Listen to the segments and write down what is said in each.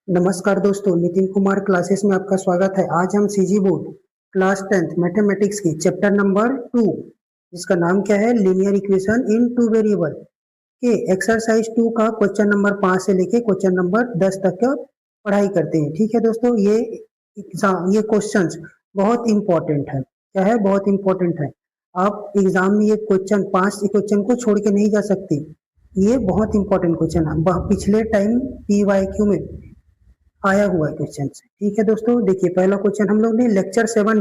नमस्कार दोस्तों, नितिन कुमार क्लासेस में आपका स्वागत है। आज हम CG board class 10th mathematics की चैप्टर नंबर 2 जिसका नाम क्या है, linear equation in two variable के एक्सरसाइज 2 का क्वेश्चन नंबर 5 से लेके क्वेश्चन नंबर 10 तक का पढ़ाई करते हैं। ठीक है दोस्तों, ये क्वेश्चंस बहुत इंपॉर्टेंट है। क्या है? बहुत इंपॉर्टेंट है। आप एग्जाम में ये क्वेश्चन 5 क्वेश्चन को छोड़ के नहीं जा सकते। ये बहुत इंपॉर्टेंट क्वेश्चन है, पिछले टाइम PYQ में आया हुआ है क्वेश्चन से। ठीक है दोस्तों, देखिए पहला क्वेश्चन हम लोग ने लेक्चर 7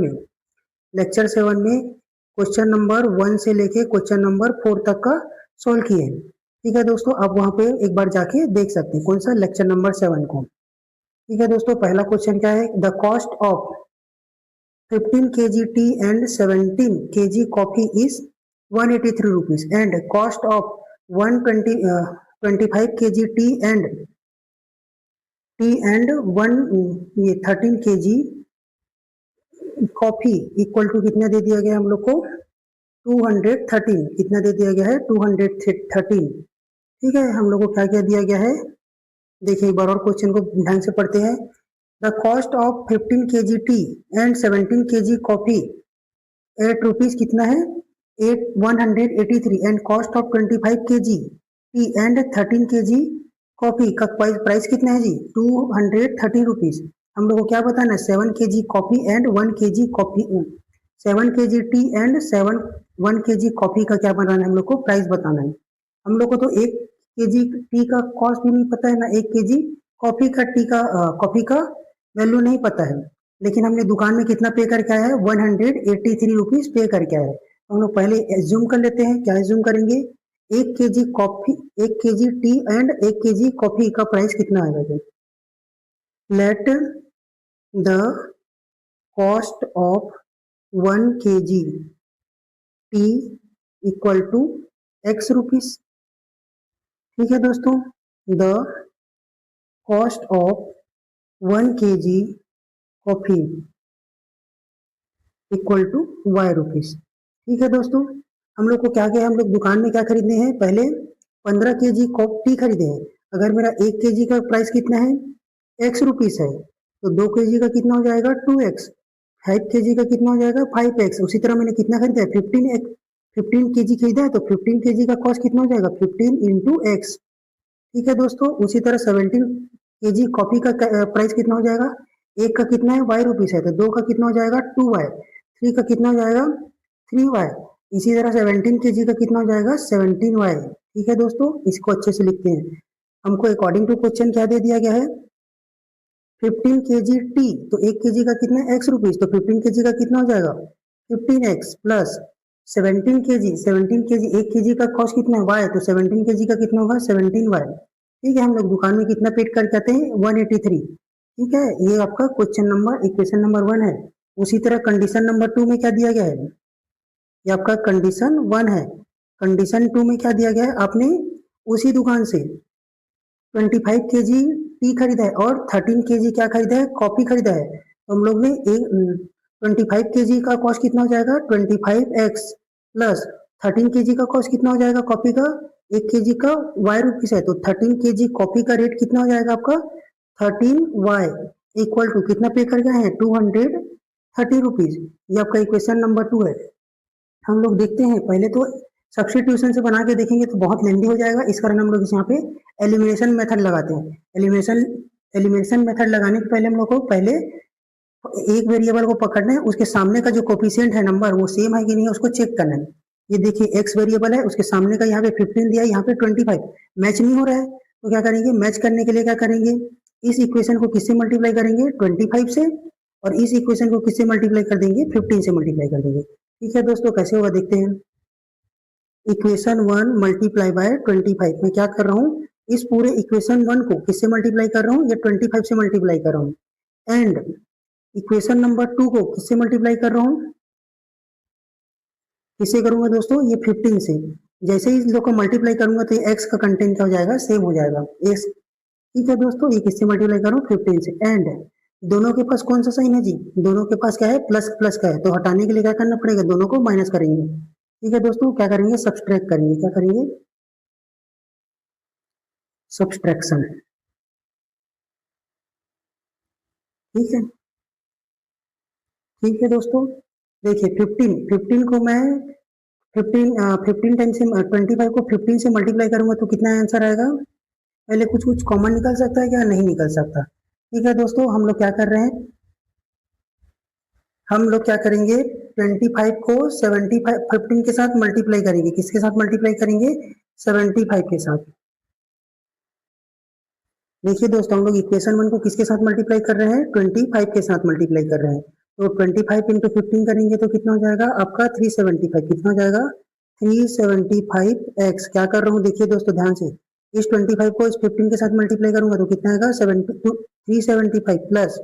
में क्वेश्चन नंबर 1 से लेके क्वेश्चन नंबर 4 तक का सोल्व किए हैं। ठीक है दोस्तों, आप वहां पे एक बार जाके देख सकते हैं कौन सा लेक्चर नंबर 7 को। ठीक है दोस्तों, पहला क्वेश्चन क्या है, the cost of 15 kg tea and 17 kg coffee is 183 rupees and cost of 25 kg tea and 13 kg coffee equal to कितना दे दिया गया हम लोग को, 213। कितना दे दिया गया है, 213। ठीक है, हम लोग को क्या क्या दिया गया है, देखिए एक बार और क्वेश्चन को ढंग से पढ़ते हैं। The cost of 15 kg tea and 17 kg coffee at rupees कितना है, 183 and cost of 25 kg tea and 13 kg coffee का प्राइस कितना है जी, 230 रुपीज। हम लोग को क्या बताना है, 7 kg coffee and 1 kg coffee, 7 kg tea and 1 kg coffee का क्या बनाना है, हम लोग को प्राइस बताना है। हम लोग को तो 1 kg टी का कॉस्ट भी नहीं पता है ना 1 kg कॉफी का वैल्यू नहीं पता है, लेकिन हमने दुकान में कितना पे करके आया है, 183 रुपीज पे करके आया है। हम लोग पहले एज्यूम कर लेते हैं। क्या एज्यूम करेंगे, 1 kg coffee, 1 kg tea and 1 kg coffee का प्राइस कितना आएगा। Let the cost of 1 kg tea equal to x rupees. ठीक है दोस्तों, the cost of 1 kg coffee equal to y rupees. ठीक है दोस्तों, हम लोग को क्या क्या, हम लोग दुकान में क्या खरीदने हैं, पहले 15 kg टी खरीदे हैं। अगर मेरा 1 kg का प्राइस कितना है, x रुपीज है, तो 2 kg का कितना हो जाएगा, 2x। 5 kg का कितना हो जाएगा, 5x। उसी तरह मैंने कितना खरीदा है, 15 kg खरीदा है, तो 15 kg का कॉस्ट कितना हो जाएगा, 15 इंटू एक्स। ठीक है दोस्तों, उसी तरह 17 kg कॉफी का प्राइस कितना हो जाएगा, एक का कितना है, y रुपीज है, तो 2 का कितना हो जाएगा, 2y। 3 का कितना हो जाएगा, 3y। इसी तरह 17 kg का कितना हो जाएगा, 17y। ठीक है दोस्तों, इसको अच्छे से लिखते हैं। हमको अकॉर्डिंग टू क्वेश्चन क्या दे दिया गया है, 15 kg टी, तो 1 kg का कितना है, x रुपीज, तो 15 kg का कितना हो जाएगा, 15x प्लस 17 kg, 1 kg का कॉस्ट कितना है, y, तो 17 kg का कितना होगा, 17y। ठीक है, हम लोग दुकान में कितना पेड करके आते हैं, 183। ठीक है, ये आपका इक्वेशन नंबर 1 है। उसी तरह कंडीशन नंबर 2 में क्या दिया गया है, ये आपका कंडीशन 1 है। कंडीशन 2 में क्या दिया गया है, आपने उसी दुकान से 25 kg टी खरीदा है और 13 kg क्या खरीदा है, कॉफी खरीदा है। तो हम लोग ने 25 kg का कॉस्ट कितना हो जाएगा, 25x प्लस 13 kg का कॉस्ट कितना हो जाएगा कॉफी का, 1 kg का y रुपीज है, तो 13 kg कॉफी का रेट कितना हो जाएगा आपका, 13y इक्वल टू कितना पे कर गए हैं, 230 रुपीज। ये आपका इक्वेशन नंबर 2 है। हम लोग देखते हैं, पहले तो सब्स्टिट्यूशन से बना के देखेंगे तो बहुत लेंदी हो जाएगा, इस कारण हम लोग यहाँ पे एलिमिनेशन मेथड लगाते हैं। एलिमिनेशन मेथड लगाने के पहले हम लोग को पहले एक वेरिएबल को पकड़ना है, उसके सामने का जो कोफिशिएंट है नंबर वो सेम है कि नहीं है उसको चेक करना है। ये देखिए एक्स वेरिएबल है, उसके सामने का यहाँ पे 15 दिया है, यहाँ पे 25, मैच नहीं हो रहा है, तो क्या करेंगे, मैच करने के लिए क्या करेंगे, इस इक्वेशन को किससे मल्टीप्लाई करेंगे, 25 से, और इस इक्वेशन को किससे मल्टीप्लाई कर देंगे, 15 से मल्टीप्लाई कर देंगे। ठीक है दोस्तों, कैसे होगा देखते हैं। इक्वेशन 1 मल्टीप्लाई बाय 25, मैं क्या कर रहा हूँ, इस पूरे इक्वेशन 1 को किससे मल्टीप्लाई कर रहा हूँ, ये 25 से मल्टीप्लाई कर रहा हूँ, एंड इक्वेशन नंबर 2 को किससे मल्टीप्लाई कर रहा हूँ, किससे करूंगा दोस्तों, ये 15 से। जैसे ही इन दो को मल्टीप्लाई करूंगा तो ये x का कंटेंट क्या हो जाएगा, सेम हो जाएगा x। ठीक है दोस्तों, ये किससे मल्टीप्लाई करूँ, 15 से, एंड दोनों के पास कौन सा साइन है जी, दोनों के पास क्या है, प्लस प्लस का है, तो हटाने के लिए क्या करना पड़ेगा, दोनों को माइनस करेंगे। ठीक है दोस्तों, क्या करेंगे, सब्सट्रैक्ट करेंगे, क्या करेंगे, सब्सट्रैक्शन। ठीक है, ठीक है दोस्तों। देखिए 15 को मैं 15 टाइम से 25 को 15 से मल्टीप्लाई करूंगा तो कितना आंसर आएगा। पहले कुछ कुछ कॉमन निकल सकता है क्या, नहीं निकल सकता। ठीक है दोस्तों, हम लोग क्या कर रहे हैं, हम लोग क्या करेंगे 25 को 75 15 के साथ मल्टीप्लाई करेंगे। किसके साथ मल्टीप्लाई करेंगे, 75 के साथ। देखिए दोस्तों, हम लोग इक्वेशन 1 को किसके साथ मल्टीप्लाई कर रहे हैं, 25 के साथ मल्टीप्लाई कर रहे हैं। तो 25 इंटू 15 करेंगे तो कितना हो जाएगा आपका 375। कितना हो जाएगा 375x। क्या कर रहा हूँ देखिए दोस्तों ध्यान से, इस 25 को इस 15 के साथ मल्टीप्लाई करूंगा तो कितना आएगा 375 प्लस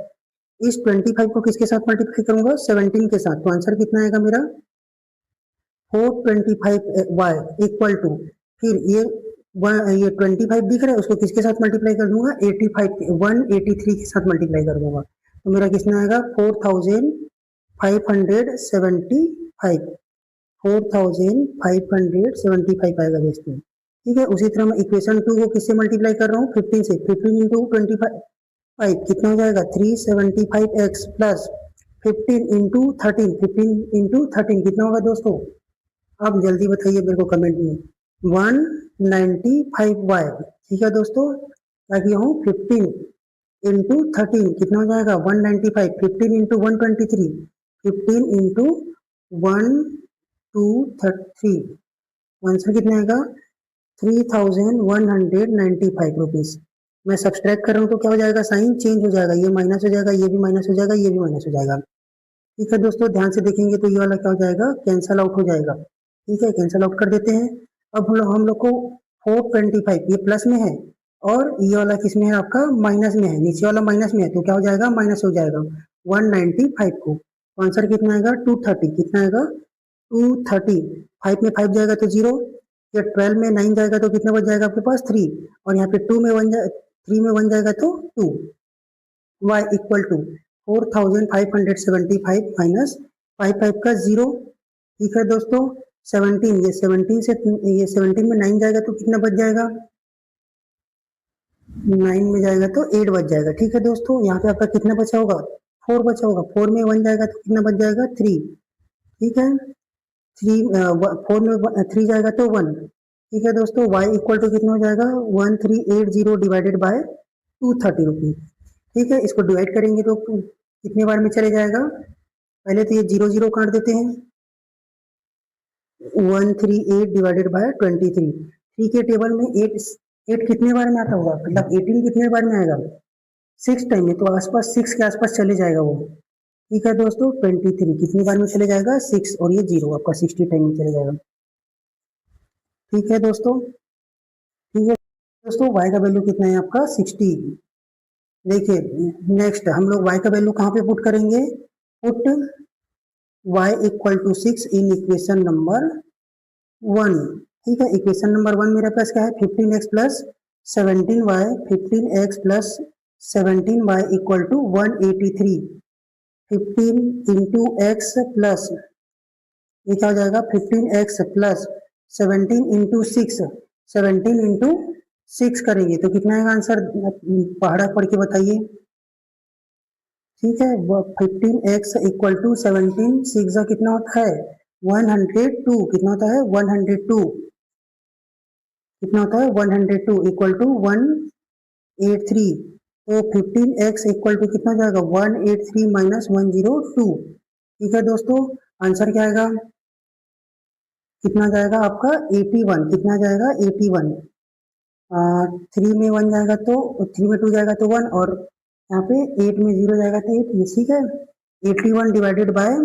इस 25 को किसके साथ मल्टीप्लाई करूंगा 17 के साथ। तो आंसर कितना आएगा मेरा 425y इक्वल टू, फिर ये 25 दिख रहा है उसको किसके साथ मल्टीप्लाई कर दूंगा 183 के साथ मल्टीप्लाई कर दूंगा। तो मेरा कितना आएगा 4575 4575 आएगा दोस्तों। ठीक है, उसी तरह मैं इक्वेशन 2 को किससे मल्टीप्लाई कर रहा हूँ 15 से। 15 इंटू 25 कितना हो जाएगा 375x प्लस 15 इंटू 13 कितना होगा दोस्तों। आप जल्दी बताइए मेरे को कमेंट में, 195y। ठीक है दोस्तों, क्या किया हूँ 15 इंटू 13 कितना हो जाएगा 195। 15 इंटू 123 15 इंटू 123 आंसर कितना आएगा 3195 रुपीज। मैं सब्सट्रैक्ट कर रहा हूँ तो क्या हो जाएगा, साइन चेंज हो जाएगा, ये माइनस हो जाएगा, ये भी माइनस हो जाएगा, ये भी माइनस हो जाएगा। ठीक है दोस्तों, ध्यान से देखेंगे तो ये वाला क्या हो जाएगा, कैंसल आउट हो जाएगा। ठीक है, कैंसल आउट कर देते हैं। अब हम लोग को 425 ये प्लस में है और ये वाला किसमें है आपका माइनस में है, नीचे वाला माइनस में है तो क्या हो जाएगा माइनस हो जाएगा 195 को। आंसर कितना आएगा 230। कितना आएगा 230। 5 में 5 जाएगा तो 0, या 12 में 9 जाएगा तो कितना बच जाएगा आपके पास 3, और यहाँ पे 2 में 1 3 में 1 जाएगा तो 2। y इक्वल टू 4575 माइनस 55 का 0। ठीक है दोस्तों, 17 ये 17 से ये 17 में 9 जाएगा तो कितना बच जाएगा, 9 में जाएगा तो 8 बच जाएगा। ठीक है दोस्तों, यहाँ पे आपका कितना बचा होगा 4 बचा होगा, 4 में 1 जाएगा तो कितना बच जाएगा 3। ठीक है, 4 में 3 जाएगा तो 1। ठीक है दोस्तों, y इक्वल टू कितना हो जाएगा 1380 डिवाइडेड बाय 230 रुपीज। ठीक है, इसको डिवाइड करेंगे तो कितने बार में चले जाएगा, पहले तो ये 0 0 काट देते हैं, 138 डिवाइडेड बाय 23। 3 के टेबल में 8 कितने बार में आता होगा, मतलब 18 कितने बार में आएगा 6 टाइम में, तो आसपास 6 के आसपास चले जाएगा वो। ठीक है दोस्तों, 23 कितनी बार में चले जाएगा 6, और ये 0 आपका 60 टाइम में चले जाएगा। ठीक है दोस्तों, ठीक है दोस्तों, y का वैल्यू कितना है आपका 60। देखिए नेक्स्ट हम लोग y का वैल्यू कहाँ पे पुट करेंगे, put y equal to 6 in equation number 1। ठीक है, इक्वेशन नंबर 1 मेरे पास क्या है 15x plus 17y, 15x plus 17y equal to 183। 15 into x plus ये क्या हो जाएगा 15x प्लस 17 इंटू 6, 17 इंटू 6 करेंगे तो कितना आएगा आंसर, पहाड़ा पढ़ के बताइए। ठीक है, 15x इक्वल टू 17 6 कितना होता है 102, कितना होता है 102, कितना होता है 102 इक्वल टू 183। तो 15x इक्वल टू कितना जाएगा 183 माइनस 102। ठीक है दोस्तों, आंसर क्या आएगा, कितना जाएगा आपका 81। कितना जाएगा 81। 3 में 1 जाएगा तो 3 में 2 जाएगा तो 1, और यहाँ पे 8 में 0 जाएगा तो 8। ठीक है, 81 डिवाइडेड बाय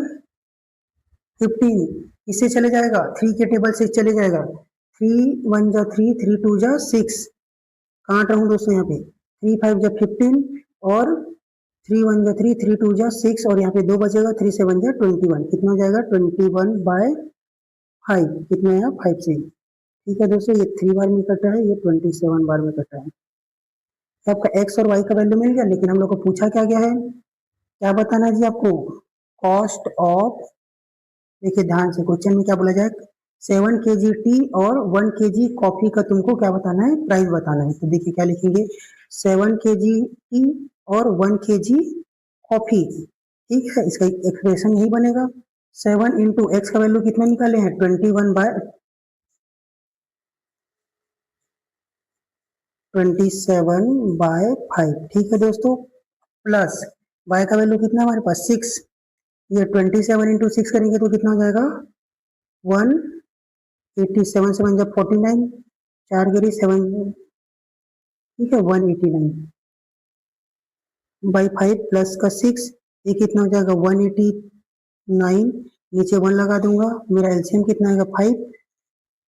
15 इससे चले जाएगा, 3 के टेबल से चले जाएगा, 3 1 जा 3, 3 2 जा 6, काट रहा हूँ दोस्तों यहाँ पे, 3 5 जा 15 और 3 1 जा 3, 3 2 जा 6, और यहाँ पे 2 बचेगा, 3 से 1 जा 21। कितना हो जाएगा 21 बाय 5, कितना है 5 से। ठीक है दोस्तों, ये 3 बार में कटा है, ये 27 बार में कटा है। तो आपका x और y का वैल्यू मिल गया, लेकिन हम लोग को पूछा क्या गया है, क्या बताना है जी आपको, कॉस्ट ऑफ। देखिए ध्यान से क्वेश्चन में क्या बोला जाए, 7 kg टी और 1 kg कॉफी का तुमको क्या बताना है, प्राइस बताना है। तो देखिए क्या लिखेंगे, 7 kg टी और 1 kg कॉफी, ठीक है, इसका एक्सप्रेशन यही बनेगा। 7 इंटू एक्स का वैल्यू कितना निकाले हैं 27/5, ठीक है दोस्तों, प्लस y का वैल्यू कितना है हमारे पास 6, ये 27 इंटू 6 करेंगे तो कितना हो जाएगा 187, 7 जब 49, 4 गिरी 7, ठीक है 189/5 प्लस का 6, ये कितना हो जाएगा 189, नीचे 1 लगा दूंगा, मेरा एलसीएम कितना आएगा 5,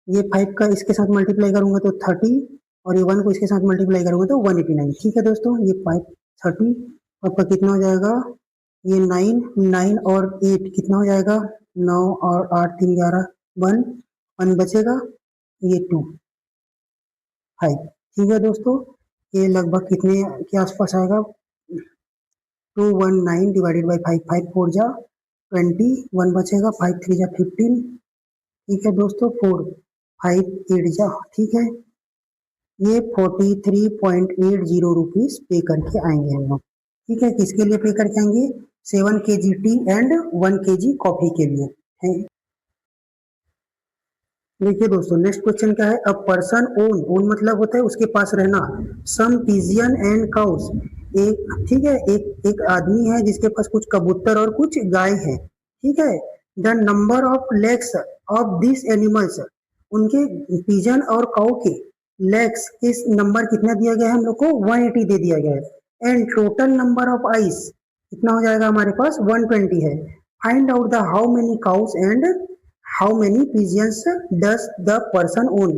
ये 5 का इसके साथ मल्टीप्लाई करूंगा तो 30, और ये 1 को इसके साथ मल्टीप्लाई करूंगा तो 189, ठीक है दोस्तों, ये 5 30 आपका कितना हो जाएगा, ये 9 और 8 कितना हो जाएगा 9 और 8 3 11 1 बचेगा, ये 2 5, ठीक है दोस्तों, ये लगभग कितने के आसपास आएगा 219 डिवाइडेड बाई 5, 5 4 जा 20, 1 बचेगा, 5 3 जा 15, ठीक है दोस्तों, 4 5 8 जा, ठीक है, ये 43.80 रुपीज पे करके आएंगे हम लोग, ठीक है, किसके लिए पे करके आएंगे 7 kg tea and 1 kg coffee के लिए है। देखिए दोस्तों नेक्स्ट क्वेश्चन क्या है, अ पर्सन ओन मतलब होता है उसके पास रहना, सम पिजियन एंड काउस, एक ठीक है, एक आदमी है जिसके पास कुछ कबूतर और कुछ गाय है, ठीक है, the number of legs of this animals, उनके पिजन और काउ के लेग्स इस नंबर कितना दिया गया है हम लोग को 180 दे दिया गया है, and total number of eyes कितना हो जाएगा हमारे पास 120 है, find out the how many cows and how many pigeons does the person own,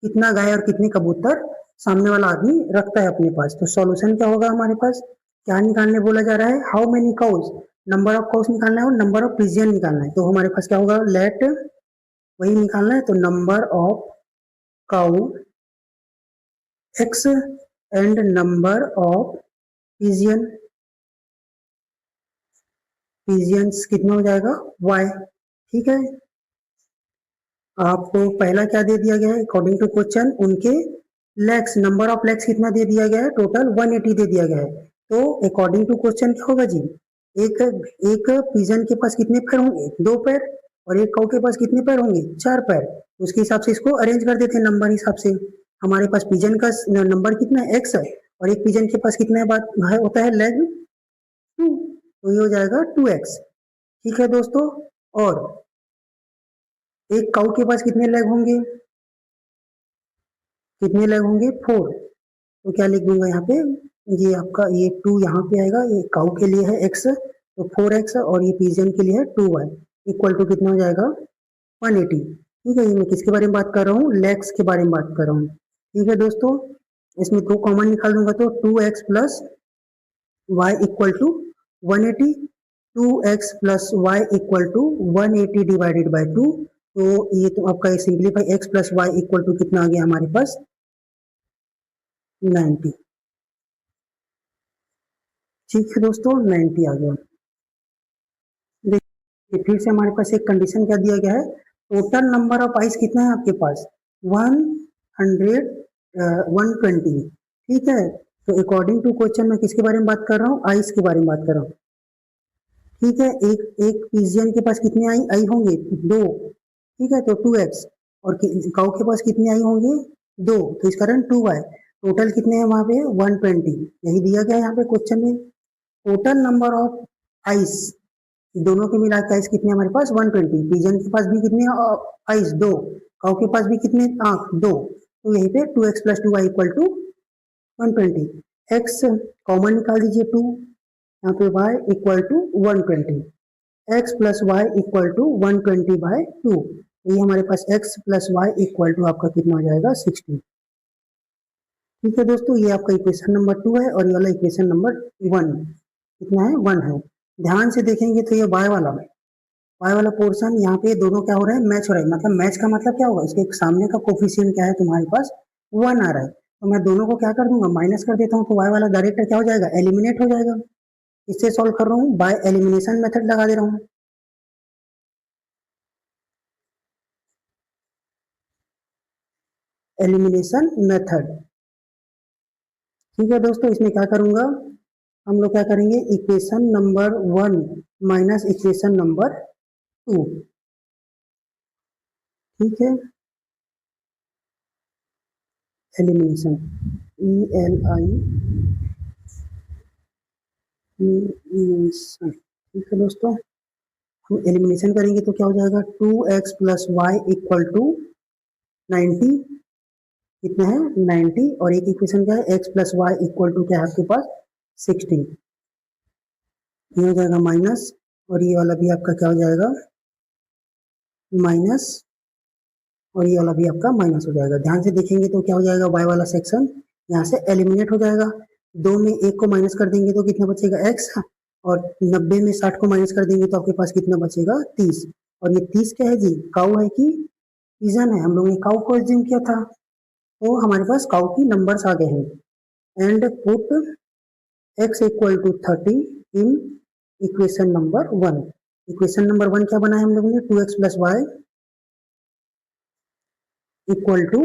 कितना गाय और कितने कबूतर सामने वाला आदमी रखता है अपने पास, तो सॉल्यूशन क्या होगा हमारे पास, क्या निकालने बोला जा रहा है how many cows, number of cows निकालना है और नंबर ऑफ पिजियन निकालना है, तो हमारे पास क्या होगा लेट वही निकालना है, तो number of cow x and number of pigeon, pigeons कितना हो जाएगा वाई, ठीक है, आपको पहला क्या दे दिया गया है अकॉर्डिंग टू क्वेश्चन, उनके लेग्स नंबर ऑफ लेग्स कितना दे दिया गया है टोटल 180 दे दिया गया है, तो अकॉर्डिंग टू क्वेश्चन क्या होगा जी, एक एक पिजन के पास कितने पैर होंगे 2 पैर, और एक काऊ के पास कितने पैर होंगे 4 पैर, उसके हिसाब से इसको अरेंज कर देते हैं नंबर हिसाब से, हमारे पास पिजन का नंबर कितना है एक्स है, और एक पिजन के पास कितना होता है लेग 2, तो ये हो जाएगा 2x, ठीक है दोस्तों, और एक काऊ के पास कितने लेग होंगे, कितने लेग होंगे 4, तो क्या लिख दूंगा यहाँ पे, ये आपका ये 2 यहाँ पे आएगा, ये काऊ के लिए है x, तो 4x, और ये पिजन के लिए है 2y, इक्वल टू कितना हो जाएगा 180, ठीक है, ये मैं किसके बारे में बात कर रहा हूँ लेग्स के बारे में बात कर रहा हूँ, ठीक है दोस्तों, इसमें 2 कॉमन निकाल दूंगा तो 2x plus y equal to 180, 2x plus y equal to 180 divided by 2, तो ये तो आपका simplify x plus y equal to कितना आ गया हमारे पास 90, ठीक है दोस्तों 90 आ गया। देखिए फिर से हमारे पास एक कंडीशन क्या दिया गया है, टोटल नंबर ऑफ आइस कितना है आपके पास 100 120, ठीक है, तो अकॉर्डिंग टू क्वेश्चन मैं किसके बारे में बात कर रहा हूँ आइस के बारे में बात कर रहा हूँ, ठीक है, एक एक पिजियन के पास कितने आई आई होंगे 2, ठीक है, तो 2x, और काऊ के पास कितने आई होंगे 2, तो इस कारण 2y, टोटल कितने हैं वहां पे 120, यही दिया गया है यहाँ पे क्वेश्चन में, टोटल नंबर ऑफ आइस, दोनों के मिला के आइस कितने हमारे पास 120, पिजन के पास भी कितने आइस 2, काऊ के पास भी कितने आंख 2, तो यहीं पे 2x plus 2y equal to 120, x common निकाल दीजिए 2, यहाँ पे y equal to 120, x plus y equal to 120/2, ये हमारे पास x plus y equal to आपका कितना हो जाएगा 60, ठीक है दोस्तों, ये आपका इक्वेशन नंबर 2 है, और ये वाला इक्वेशन नंबर 1 कितना है 1 है, ध्यान से देखेंगे तो ये y वाला पोर्शन यहाँ पे दोनों क्या हो रहा है मैच हो रहा है, मतलब मैच का मतलब क्या होगा, इसके सामने का कोफिशिएंट क्या है तुम्हारे पास 1 आ रहा है, तो मैं दोनों को क्या कर दूंगा माइनस कर देता हूँ, तो y वाला डायरेक्ट क्या हो जाएगा एलिमिनेट हो जाएगा, इससे सॉल्व कर रहा हूँ बाय एलिमिनेशन मेथड लगा दे रहा हूँ, एलिमिनेशन मेथड, ठीक है दोस्तों, इसमें क्या करूंगा हम लोग क्या करेंगे, equation number 1 minus equation number 2, ठीक है। एलिमिनेशन, एलिमिनेशन, ठीक है दोस्तों। हम एलिमिनेशन करेंगे तो क्या हो जाएगा, 2x plus y equal to 90, कितना है 90, और एक इक्वेशन क्या है, x plus y equal to क्या है आपके पास 60, ये हो जाएगा माइनस, और ये वाला भी आपका क्या हो जाएगा माइनस, और ये वाला भी आपका माइनस हो जाएगा। ध्यान से देखेंगे तो क्या हो जाएगा, y वाला सेक्शन यहाँ से एलिमिनेट हो जाएगा। 2 में 1 को माइनस कर देंगे तो कितना बचेगा x, और 90 में 60 को माइनस कर देंगे तो आपके पास कितना बचेगा 30। और ये 30 क्या है जी, काउ है कि पिजन है, हम लोगों ने काउ को एज्यूम किया था, तो हमारे पास काउ की नंबर्स आ गए हैं। And put x equal to 30 in equation number 1। Equation number 1 क्या बनाया हम लोगों ने, 2x plus y equal to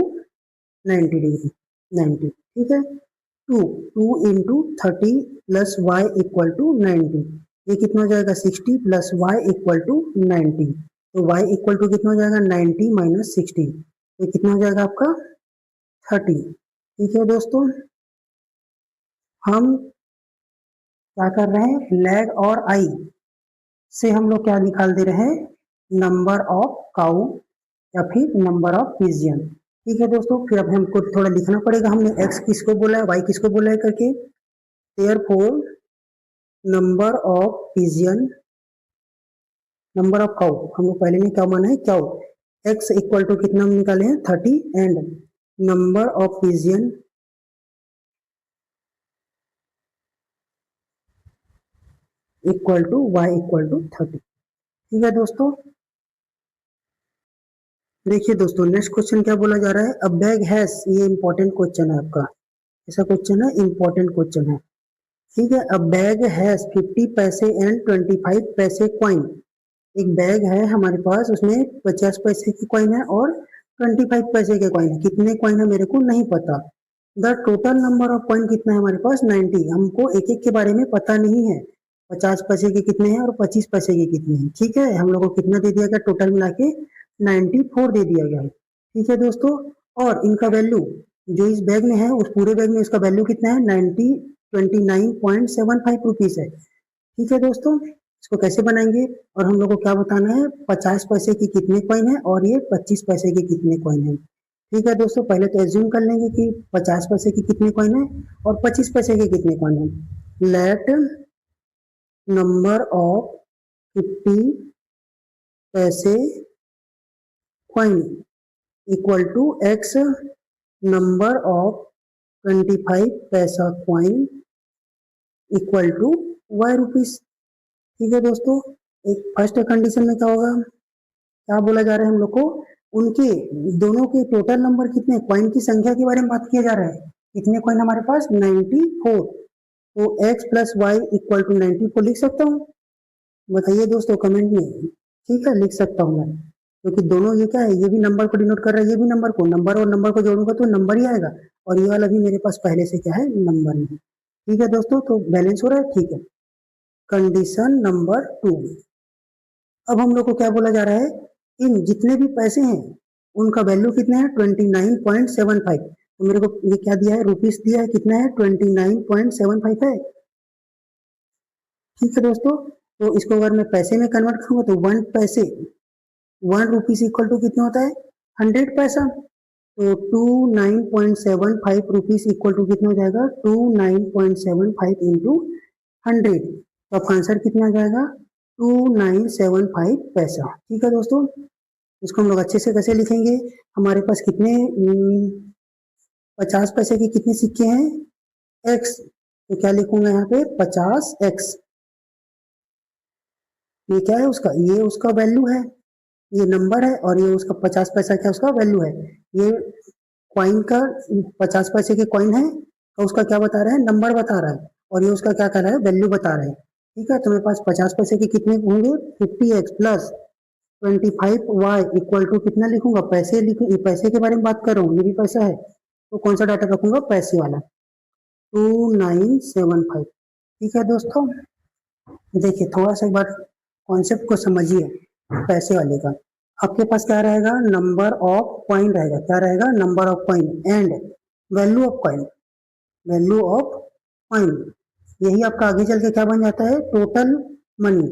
90 degree, 90, ठीक है। 2 into 30 plus y equal to 90, ये कितना हो जाएगा 60 प्लस वाई इक्वल टू 90, तो y इक्वल टू कितना हो जाएगा 90 माइनस 60, तो कितना हो जाएगा आपका 30, ठीक है दोस्तों। हम क्या कर रहे हैं, लैग और आई से हम लोग क्या निकाल दे रहे हैं, नंबर ऑफ काउ या फिर नंबर ऑफ पिजियन, ठीक है दोस्तों। फिर अब हमको थोड़ा लिखना पड़ेगा, हमने x किसको बोला है, y किसको बोला है करके। Therefore number of pigeon, number of cow हम लोग पहले ने क्या माना है, काउ, x इक्वल टू कितना हम निकाले हैं 30, and number of pigeon equal to y equal to 30, ठीक है दोस्तों। देखिए दोस्तों, नेक्स्ट क्वेश्चन क्या बोला जा रहा है, अ बैग हैज, ये इंपॉर्टेंट क्वेश्चन है आपका, ऐसा क्वेश्चन है, इंपॉर्टेंट क्वेश्चन है, ठीक है। अ बैग हैज 50 पैसे एंड 25 पैसे कॉइन, एक बैग है हमारे पास, उसमें 50 पैसे की कॉइन है और 25 पैसे के कॉइन है, कितने कॉइन है मेरे को नहीं पता। The total number of coin कितना है हमारे पास 90, हमको एक एक के बारे में पता नहीं है, 50 पैसे के कितने हैं और 25 पैसे के कितने हैं, ठीक है। हम लोग को कितना दे दिया गया, टोटल मिला के 94 दे दिया गया है, ठीक है दोस्तों। और इनका वैल्यू जो इस बैग में है, उस पूरे बैग में इसका वैल्यू कितना है 29.75 रुपीज है, ठीक है दोस्तों। इसको कैसे बनाएंगे, और हम लोग को क्या बताना है, 50 पैसे की कितने कॉइन है और ये 25 पैसे के कितने कॉइन है, ठीक है दोस्तों। पहले तो एज्यूम कर लेंगे कि 50 पैसे की कितने कॉइन है और 25 पैसे के कितने कॉइन है। लेट नंबर ऑफ 50 पैसे coin equal to x number of 25 पैसा coin equal to y rupees, ठीक है दोस्तों। एक फर्स्ट कंडीशन में क्या होगा, क्या बोला जा रहा है हम लोग को, उनके दोनों के टोटल नंबर कितने, कॉइन की संख्या के बारे में बात किया जा रहा है, कितने कॉइन हमारे पास 94, तो x plus y equal to 94 लिख सकता हूँ, बताइए दोस्तों कमेंट में, ठीक है, लिख सकता हूँ मैं, क्योंकि दोनों ये क्या है, ये भी नंबर को डिनोट कर रहा है, ये भी नंबर को, नंबर और नंबर को जोड़ूंगा तो नंबर ही आएगा, और ये वाला भी मेरे पास पहले से क्या है नंबर नहीं, ठीक है दोस्तों। तो बैलेंस हो रहा है, ठीक है। कंडीशन नंबर 2, अब हम लोग को क्या बोला जा रहा है, इन जितने भी पैसे हैं उनका वैल्यू कितना है 29.75, तो मेरे को ये क्या दिया है, रुपीस दिया है, कितना है 29.75 है, ठीक है दोस्तों। तो इसको अगर मैं पैसे में कन्वर्ट करूंगा तो 1 रुपीस इक्वल टू कितना होता है 100 पैसा, तो 29.75 रुपीस इक्वल टू कितना हो जाएगा 29.75 इंटू 100, तो आपका आंसर कितना आ जाएगा 2975 पैसा, ठीक है दोस्तों। इसको हम लोग अच्छे से कैसे लिखेंगे, हमारे पास कितने 50 पैसे के कितने सिक्के हैं x, तो क्या लिखूंगा यहाँ पे 50x, ये क्या है उसका, ये उसका वैल्यू है, ये नंबर है, और ये उसका 50 पैसा क्या उसका वैल्यू है, ये कॉइन का 50 पैसे के कॉइन है, तो उसका क्या बता रहा है नंबर बता रहा है, और ये उसका क्या कर रहा है वैल्यू बता रहा है, ठीक है। तो मेरे पास 50 पैसे के कितने होंगे 50x plus 25y equal to कितना लिखूंगा, पैसे लिखूंगा, पैसे के बारे में बात कर रहा हूँ, ये भी पैसा है, तो कौन सा डाटा रखूंगा पैसे वाला 2975, ठीक है दोस्तों, देखिए थोड़ा सा एक बार कॉन्सेप्ट को समझिए पैसे वाले का। आपके पास क्या रहेगा, नंबर ऑफ कॉइन रहेगा, क्या रहेगा, number of coin and value of coin, value of coin, यही आपका आगे चल के क्या बन जाता है, टोटल मनी।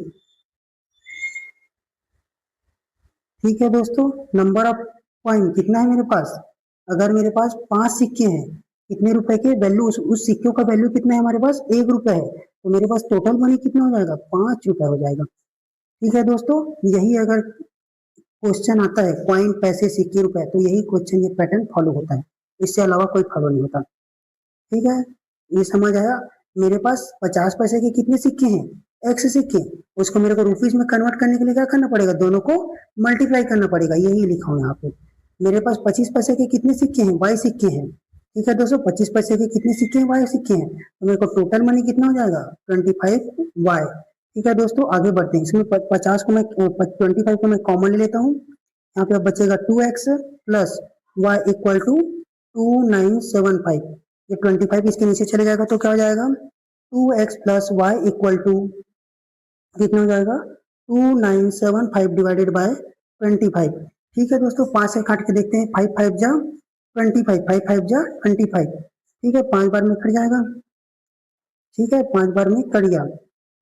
ठीक है दोस्तों, नंबर ऑफ कॉइन कितना है मेरे पास, अगर मेरे पास 5 सिक्के हैं, कितने रुपए के वैल्यू, उस सिक्कों का वैल्यू कितना है हमारे पास, 1 रुपए है, तो मेरे पास टोटल मनी कितना हो जाएगा, 5 रुपए हो जाएगा। ठीक है दोस्तों, यही अगर क्वेश्चन आता है कॉइन पैसे सिक्के रुपए, तो यही क्वेश्चन, ये पैटर्न फॉलो होता है, इससे अलावा कोई फॉलो नहीं होता। ठीक है, ये समझ आया। मेरे पास 50 पैसे के कितने सिक्के हैं, एक्स सिक्के, उसको मेरे को रुपीज में कन्वर्ट करने के लिए क्या करना पड़ेगा, दोनों को मल्टीप्लाई करना पड़ेगा, यही लिखा हूं यहाँ पे। मेरे पास 25 पैसे के कितने सिक्के हैं, वाई सिक्के हैं। ठीक है दोस्तों, 25 पैसे के कितने सिक्के हैं, वाई सिक्के हैं, तो मेरे को टोटल मनी कितना हो जाएगा, 25 वाई। ठीक है दोस्तों, आगे बढ़ते हैं। इसमें 50 को मैं 25 को मैं कॉमन ले लेता हूँ, यहाँ पे बचेगा 2x plus y equal to 2975। ये 25 इसके नीचे चले जाएगा तो क्या हो जाएगा, 2x plus y equal to कितना हो जाएगा, 2975 डिवाइडेड बाय 25। ठीक है दोस्तों, 5 से काट के देखते हैं, 5 5 जा 25, 5 5 जा 25। ठीक है, 5 बार में कट जाएगा। ठीक है, 5 बार में कट गया,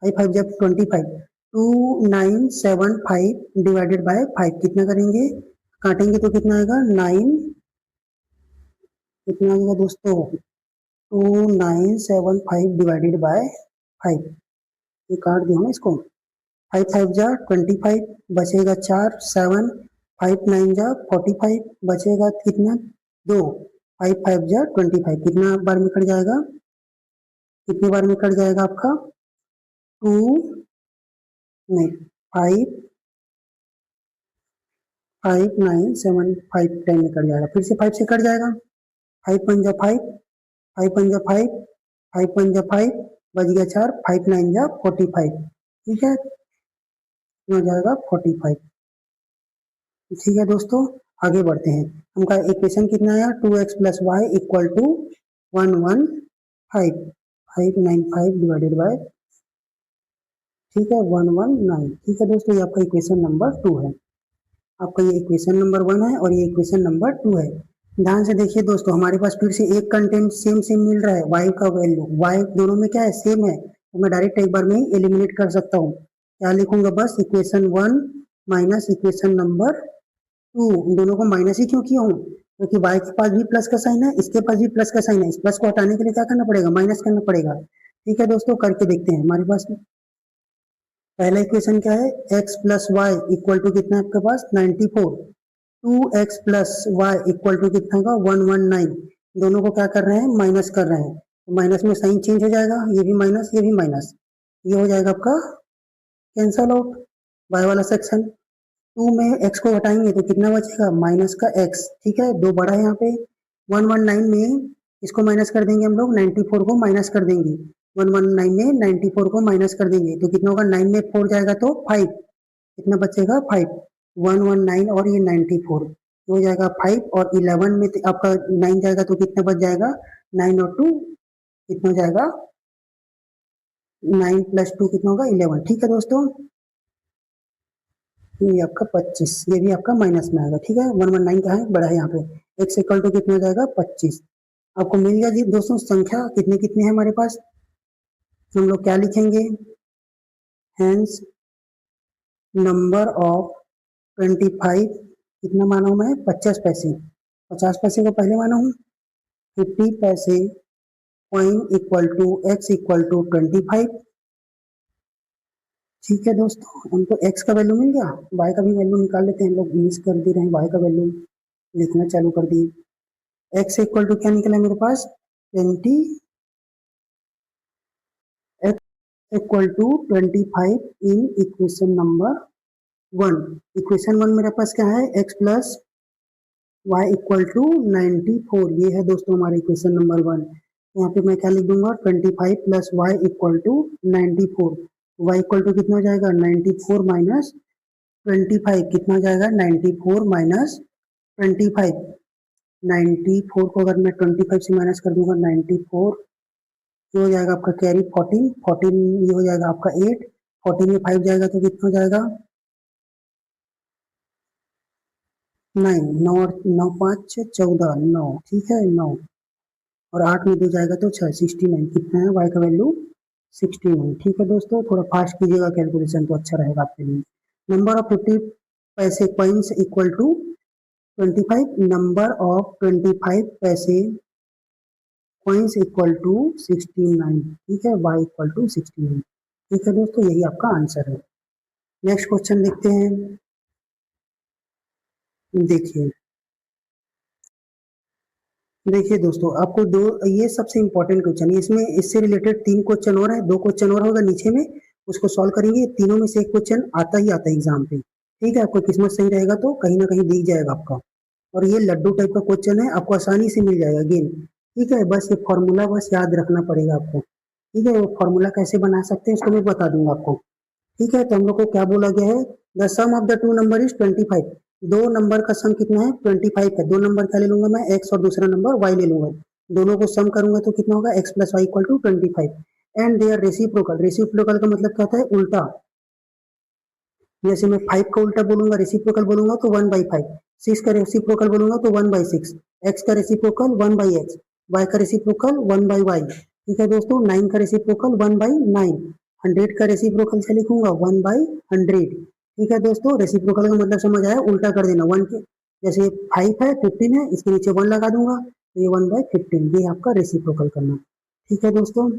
5 5 जा 25, 2975 डिवाइडेड बाय 5 कितना करेंगे, काटेंगे तो कितना आएगा, 9, कितना आएगा दोस्तों, 2975 डिवाइडेड बाय 5, ये काट दिया ना इसको, 5 5 जा 25, बचेगा 4, 7, 5 9 जा 45, बचेगा कितना, 2, 5 5 जा 25, कितना बार में कट जाएगा, कितनी बार में कट जाएगा आपका, 2 नहीं 5 5 9 7 5 टाइम में कट जाएगा, फिर से 5 से कट जाएगा, 5 5 जा 5, 5 5 जा 5, 5 5 जा 5, बच गया 4, 5 9 जा 45। ठीक है, हो जाएगा 45। ठीक है दोस्तों, आगे बढ़ते हैं। हमका इक्वेशन कितना आया, 2x plus y equal to 115, 595 divided by, ठीक है 119। ठीक है दोस्तों, ये आपका इक्वेशन नंबर 2 है, आपका ये इक्वेशन नंबर 1 है और ये इक्वेशन नंबर 2 है। ध्यान से देखिए दोस्तों, हमारे पास फिर से एक कंटेंट सेम सेम मिल रहा है, y का वैल्यू, y दोनों में क्या है, सेम है, तो मैं डायरेक्ट एक बार में ही एलिमिनेट कर सकता हूँ। क्या लिखूंगा, बस इक्वेशन 1 माइनस इक्वेशन नंबर 2, इन दोनों को माइनस ही क्यों किया हूँ, क्योंकि y के पास भी प्लस का साइन है, इसके पास भी प्लस का साइन है, इस प्लस को हटाने के लिए क्या करना पड़ेगा, माइनस करना पड़ेगा। ठीक है दोस्तों, करके देखते हैं। हमारे पास पहला इक्वेशन क्या है, x plus y equal to कितना है आपके पास, 94, 2x plus y equal to कितना होगा, 119, दोनों को क्या कर रहे हैं, माइनस कर रहे हैं, तो माइनस में साइन चेंज हो जाएगा, ये भी माइनस, ये भी माइनस, ये हो जाएगा आपका कैंसल आउट, y वाला सेक्शन। 2 में x को हटाएंगे तो कितना बचेगा, माइनस का x। ठीक है, दो बड़ा है यहाँ पे, 119 में इसको माइनस कर देंगे हम लोग, 94 को माइनस कर देंगे, 119 में 94 को माइनस कर देंगे तो कितना होगा, 9 में 4 जाएगा तो 5, कितना बचेगा 5, 119 और ये 94 हो जाएगा 5, और 11 में आपका 9 जाएगा तो कितना बच जाएगा, 9 और 2 कितना हो जाएगा, 9 प्लस 2 कितना होगा, 11। ठीक है दोस्तों, ये आपका 25, ये भी आपका माइनस में आएगा। ठीक है, 119 का है, बड़ा है यहाँ पे, x इक्वल टू कितना हो जाएगा, 25। आपको मिल गया जी दोस्तों, संख्या कितने कितने हैं हमारे पास, हम लोग क्या लिखेंगे, हेंस नंबर ऑफ 25, कितना माना हूं मैं, 50 पैसे, 50 पैसे को पहले माना हूं, 50 पैसे coin equal to x equal to 25। ठीक है दोस्तों, हमको x का वैल्यू मिल गया, y का भी वैल्यू निकाल लेते हैं, हम लोग मिस कर दे रहे हैं, y का वैल्यू लिखना चालू कर दिए। x इक्वल टू क्या निकला मेरे पास, 20, x equal to 25 in equation number 1। Equation 1 मेरे पास क्या है, x plus y equal to 94, ये है दोस्तों हमारा इक्वेशन नंबर 1। यहाँ पे मैं क्या लिख दूंगा, 25 plus y equal to 94, y equal to कितना हो जाएगा, 94 माइनस 25, कितना हो जाएगा, 94 माइनस 25, 94 को अगर मैं 25 से माइनस कर दूंगा, 94 ये हो जाएगा आपका कैरी 14, 14 ये हो जाएगा आपका 8, 14 में 5 जाएगा तो कितना हो जाएगा 9, 9 और 9 5 14, 9 ठीक है 9 और 8 में 2 जाएगा तो 6, 69 कितना है y का वैल्यू 69। ठीक है दोस्तों, थोड़ा फास्ट कीजिएगा कैलकुलेशन तो अच्छा रहेगा आपके लिए। नंबर ऑफ 50 पैसे coins equal to 25, number of 25 पैसे कॉइन्स इक्वल टू 69। ठीक है, y इक्वल टू 69। ठीक है दोस्तों, यही आपका आंसर है। नेक्स्ट क्वेश्चन देखते हैं। देखिए देखिए दोस्तों, आपको दो, ये सबसे इंपॉर्टेंट क्वेश्चन है, इसमें इससे रिलेटेड 3 क्वेश्चन और है, 2 क्वेश्चन और होगा नीचे में, उसको सॉल्व करेंगे। तीनों में से एक क्वेश्चन आता ही आता है एग्जाम पे। ठीक है, आपको किस्मत सही रहेगा तो कहीं ना कहीं दिख जाएगा आपका। और ये लड्डू टाइप का क्वेश्चन है, आपको आसानी से मिल जाएगा गेम। ठीक है, बस ये फॉर्मूला बस याद रखना पड़ेगा आपको। ठीक है, वो फॉर्मूला कैसे बना सकते हैं उसको मैं बता दूंगा आपको। ठीक है, तो हम लोग को क्या बोला गया है, the sum of the two number is 25। दो नंबर का सम कितना है 25 है। दो नंबर क्या ले लूंगा मैं, एक्स और दूसरा नंबर वाई ले लूंगा। दोनों को सम करूंगा तो कितना होगा, x plus y equal to 25 and they are reciprocal. Reciprocal का मतलब क्या होता है, उल्टा। जैसे मैं 5 का उल्टा बोलूंगा, रेसिप्रोकल बोलूंगा तो 1/5। 6 का रेसिप्रोकल बोलूंगा तो 1/6। एक्स का रेसिप्रोकल 1/x। वाई का रेसिप्रोकल 1/y। ठीक है दोस्तों, 9 का रेसिप्रोकल 1/9। 100 का रेसिप्रोकल से लिखूंगा 1/100। ठीक है दोस्तों, रेसिप्रोकल का मतलब समझ आया, उल्टा कर देना। वन के जैसे 5 है 15 है, इसके नीचे 1 लगा दूंगा तो ये 1/15, ये आपका रेसिप्रोकल करना। ठीक है दोस्तों,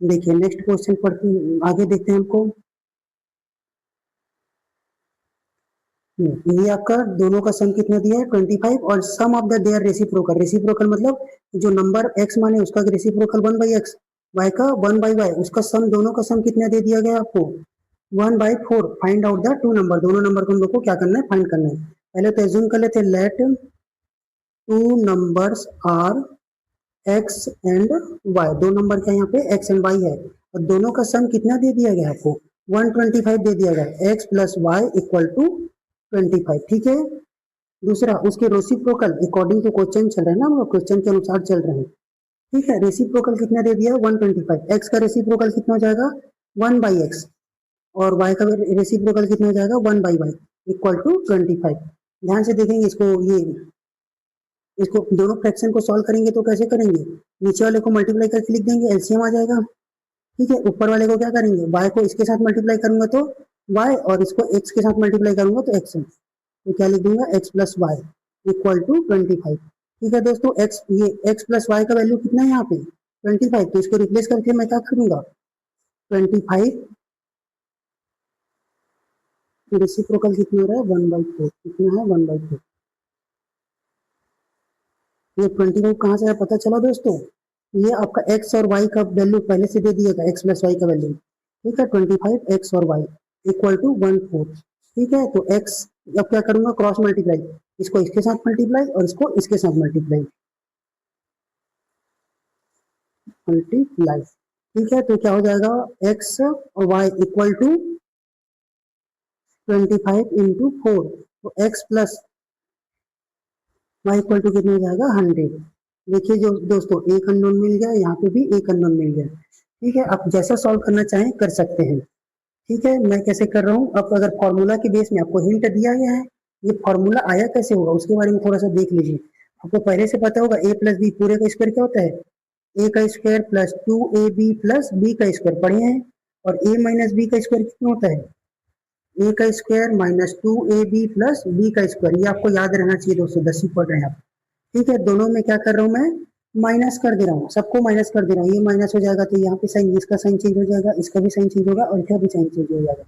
देखिए नेक्स्ट क्वेश्चन पढ़ते आगे देखते हैं हमको। ये आपका दोनों का सम कितना दिया है 25 और sum of the their reciprocal. Reciprocal मतलब जो नंबर x माने उसका रेसिप्रोकल 1/x, y का 1/y, उसका सम, दोनों का सम कितना दे दिया गया आपको 1/4। Find out the two number, दोनों नंबर को हम लोग को क्या करना है, फाइंड करना है। पहले तो एज्यूम कर लेते हैं, let two numbers are x and y। दो नंबर क्या यहाँ पे x एंड y है और दोनों का सम कितना दे दिया गया आपको 125 दे दिया गया, x plus y equal to 25। ठीक है, दूसरा उसके रेसिप्रोकल अकॉर्डिंग टू क्वेश्चन चल रहे हैं ना, हम लोग क्वेश्चन के अनुसार चल रहे हैं। ठीक है, रेसिप्रोकल कितना दे दिया 125। एक्स का रेसिप्रोकल कितना हो जाएगा 1/x और वाई का रेसिप्रोकल कितना हो जाएगा 1/y इक्वल टू 25। ध्यान से देखेंगे इसको, ये इसको दोनों फ्रैक्शन को सॉल्व करेंगे तो कैसे करेंगे, नीचे वाले को मल्टीप्लाई करके लिख देंगे, एलसीएम आ जाएगा। ठीक है, ऊपर वाले को क्या करेंगे, y को इसके साथ मल्टीप्लाई करूंगा तो y और इसको x के साथ मल्टीप्लाई करूंगा तो x, तो क्या लिख दूंगा x plus y equal to 25। ठीक है दोस्तों, x, ये x प्लस वाई का वैल्यू कितना है यहाँ पे 25, तो इसको रिप्लेस करके मैं क्या करूंगा 25, रेसिप्रोकल कितना हो रहा है 1/4, कितना है 1/4। ये 25 कहाँ से है पता चला दोस्तों, ये आपका x और y का वैल्यू पहले से दे दिएगा, x प्लस वाई का वैल्यू। ठीक है, 25 x और y इक्वल टू 1/4। ठीक है, तो x अब क्या करूंगा, क्रॉस मल्टीप्लाई, इसको इसके साथ मल्टीप्लाई और इसको इसके साथ मल्टीप्लाई मल्टीप्लाई। ठीक है, तो क्या हो जाएगा x और y इक्वल टू 25 इंटू 4, तो x plus y equal to कितना हो जाएगा 100। देखिए जो दोस्तों, एक अननोन मिल गया, यहाँ पे भी एक अननोन मिल गया। ठीक है, आप जैसा सॉल्व करना चाहें कर सकते हैं। ठीक है, मैं कैसे कर रहा हूँ, अब अगर फॉर्मूला के बेस में आपको हिंट दिया गया है, ये फॉर्मूला आया कैसे होगा उसके बारे में थोड़ा सा देख लीजिए। आपको पहले से पता होगा a प्लस बी पूरे का स्क्वायर क्या होता है, a का square plus 2ab plus b का स्क्वायर पढ़े हैं। और a माइनस बी का स्क्वायर कितना होता है, a का square minus 2ab plus b का स्क्वायर। ये आपको याद रहना चाहिए दोस्तों, 10वीं पढ़ रहे हैं आप। ठीक है, दोनों में क्या कर रहा हूँ मैं, माइनस कर दे रहा हूँ, सबको माइनस कर दे रहा हूँ। ये माइनस हो जाएगा तो यहाँ पे साइन, इसका साइन चेंज हो जाएगा, इसका भी साइन चेंज होगा और इसका भी साइन चेंज हो जाएगा। तो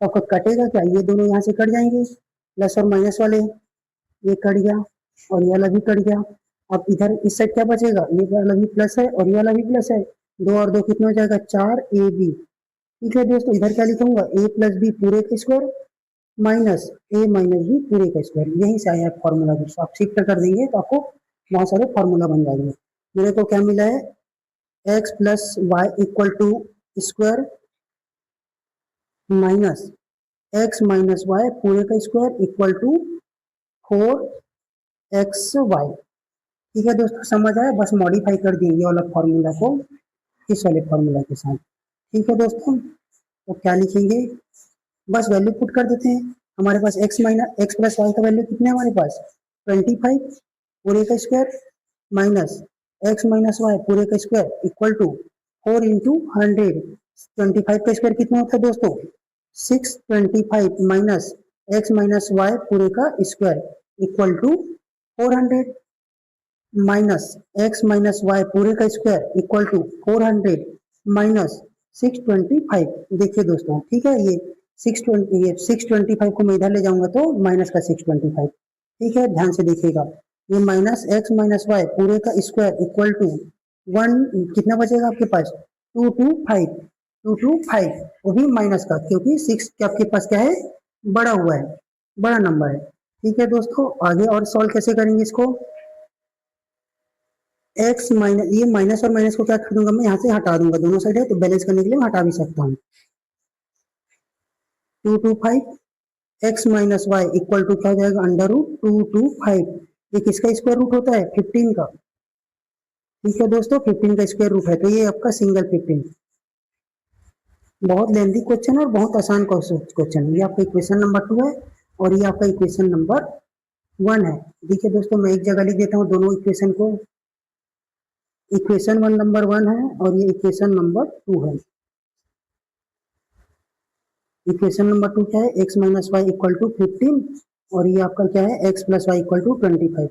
आपका कटेगा क्या, ये दोनों यहाँ से कट जाएंगे, प्लस और माइनस वाले, ये कट गया और ये वाला भी कट गया। अब इधर इस साइड क्या बचेगा, ये वाला भी प्लस है और ये वाला भी प्लस है, 2 और 2 कितना हो जाएगा 4ab। ठीक है दोस्तों, इधर क्या लिखूंगा a प्लस बी पूरे का square minus a minus b पूरे का स्क्वायर। यहीं से आया है फॉर्मूला दोस्तों, आप शिफ्ट कर देंगे तो आपको बहुत सारे फॉर्मूला बन जाएंगे। मेरे को क्या मिला है, x plus y equal to square minus x minus y पूरे का स्क्वायर इक्वल टू 4xy। ठीक है दोस्तों, समझ आया, बस मॉडिफाई कर दिए ये वाला फॉर्मूला को। किस वाले फॉर्मूला के साथ। ठीक है दोस्तों, तो क्या लिखेंगे, बस वैल्यू पुट कर देते हैं। हमारे पास x प्लस वाई का वैल्यू कितना है हमारे पास 25 पूरे का square minus x minus y पूरे का स्क्वायर इक्वल टू 4 इंटू 100। 25 का स्क्वायर कितना होता है दोस्तों 625 माइनस x माइनस वाई पूरे का square equal to 400 minus x minus y पूरे का स्क्वायर इक्वल टू 400 माइनस 625। देखिए दोस्तों, ठीक है, ये 625 को मैं इधर ले जाऊंगा तो माइनस का 625। ठीक है, ध्यान से देखिएगा, ये माइनस x माइनस वाई पूरे का स्क्वायर इक्वल टू 1 कितना बचेगा आपके पास 225 वो भी माइनस का, क्योंकि 6 के आपके पास क्या है बड़ा हुआ है, बड़ा नंबर है। ठीक है दोस्तों, आगे और सॉल्व कैसे करेंगे इसको, x माइनस, ये माइनस और माइनस को क्या कर दूंगा मैं यहाँ से हटा दूंगा, दोनों साइड है तो बैलेंस करने के लिए मैं हटा भी सकता हूँ। 225 x minus y equal to क्या हो जाएगा अंडर रूट 225। ये किसका स्क्वायर रूट होता है 15 का। ठीक है दोस्तों, 15 का स्क्वायर रूट है तो ये आपका सिंगल 15। बहुत लेंथी क्वेश्चन है और बहुत आसान क्वेश्चन। ये आपका इक्वेशन नंबर 2 है और ये आपका इक्वेशन नंबर 1 है। देखिए दोस्तों, मैं एक जगह लिख देता हूँ दोनों इक्वेशन को। इक्वेशन नंबर 1 है और ये इक्वेशन नंबर 2 है। इक्वेशन नंबर 2 क्या है, x minus y equal to 15 और ये आपका क्या है x plus y equal to 25।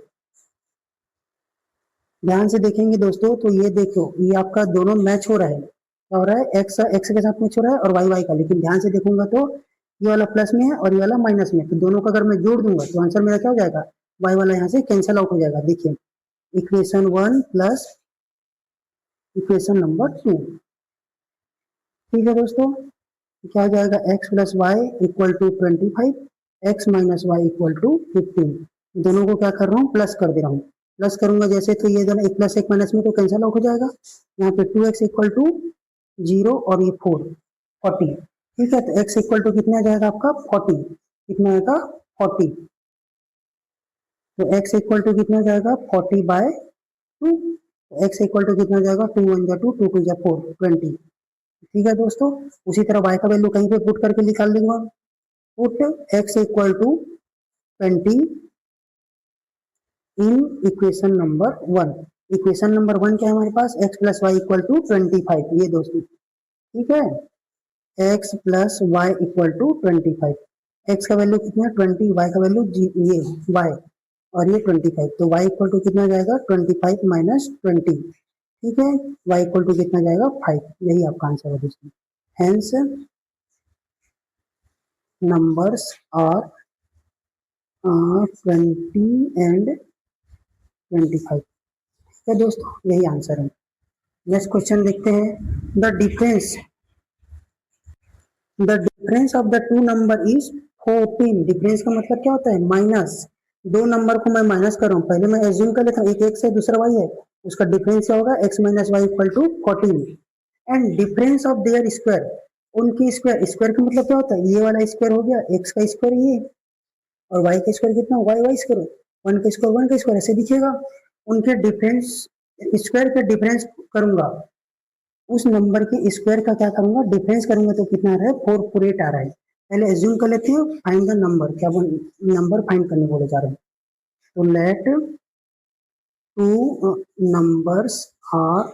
ध्यान से देखेंगे दोस्तों, तो ये देखो, ये आपका दोनों मैच हो रहा है, क्या हो रहा है x के साथ मैच हो रहा है और y का। लेकिन ध्यान से देखूंगा तो ये वाला प्लस में है और ये वाला माइनस में, तो दोनों का अगर मैं जोड़ दूंगा तो आंसर मेरा क्या हो जाएगा, y वाला यहाँ से कैंसिल आउट हो जाएगा। देखिए, इक्वेशन 1 प्लस इक्वेशन नंबर 2। ठीक है दोस्तों, क्या हो जाएगा x plus y equal to 25, x minus y equal to 15। दोनों को क्या कर रहा हूँ प्लस कर दे रहा हूँ। प्लस करूंगा जैसे तो ये दोनों एक प्लस एक माइनस में तो कैंसिल आउट हो जाएगा। यहाँ पे 2x इक्वल टू 0 और ये 40। ठीक है, तो x इक्वल टू कितना आ जाएगा आपका 40, कितना आएगा 40। तो x इक्वल टू कितना जाएगा 40/2। x इक्वल टू कितना जाएगा 2 1 जा 2 2 2 जा 4 20। ठीक है दोस्तों, उसी तरह y का वैल्यू कहीं पे पुट करके निकाल देंगे। Put x equal to 20 in equation number 1। Equation number 1 क्या है हमारे पास, x plus y equal to 25। ये दोस्तों, ठीक है, x plus y equal to 25। x का वैल्यू कितना है 20, y का वैल्यू ये y और ये 25, तो y इक्वल टू कितना जाएगा 25 माइनस 20। ठीक है, y इक्वल टू कितना जाएगा 5। यही आपका आंसर है दोस्तों। Hence numbers are 20 and 25। ठीक है दोस्तों, यही आंसर है। नेक्स्ट क्वेश्चन देखते हैं। The difference of the two number is 14। Difference का मतलब क्या होता है माइनस। दो नंबर को मैं माइनस कर रहा हूँ, पहले मैं एज्यूम कर लेता हूँ एक x है दूसरा y है, उसका डिफरेंस क्या होगा x minus y equal to 14। And difference of their square, उनकी स्क्वायर, स्क्वायर का मतलब क्या होता है ये वाला स्क्वायर हो गया x का स्क्वायर ये, और y का स्क्वायर कितना y स्क्वायर, 1 का स्क्वायर 1 का स्क्वायर, ऐसे दिखेगा। उनके डिफरेंस स्क्वायर का डिफरेंस करूंगा, उस नंबर के स्क्वायर का क्या करूंगा डिफरेंस करूंगा, तो कितना आ रहा है 448 आ रहा है। पहले एज्यूम कर लेते हैं, फाइंड द नंबर, क्या नंबर फाइंड करने बोले जा रहे हैं। तो let two numbers are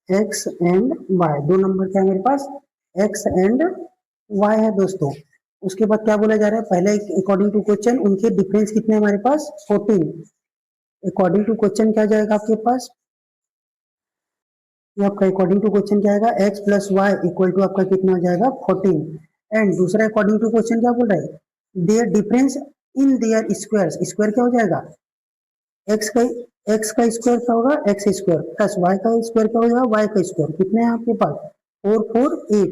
x and y, दो नंबर क्या है मेरे पास x एंड y है दोस्तों। उसके बाद क्या बोला जा रहा है, पहले अकॉर्डिंग टू क्वेश्चन उनके डिफरेंस कितने हमारे पास 14। अकॉर्डिंग टू क्वेश्चन क्या जाएगा आपके पास, ये आपका अकॉर्डिंग टू क्वेश्चन क्या आएगा x plus y equal to आपका कितना हो जाएगा 14। एंड दूसरा अकॉर्डिंग टू क्वेश्चन क्या बोल रहा है, their difference in their squares, square क्या हो जाएगा x का स्क्वायर क्या होगा x स्क्वायर प्लस y का स्क्वायर क्या हो जाएगा y का स्क्वायर। कितने हैं आपके पास 448।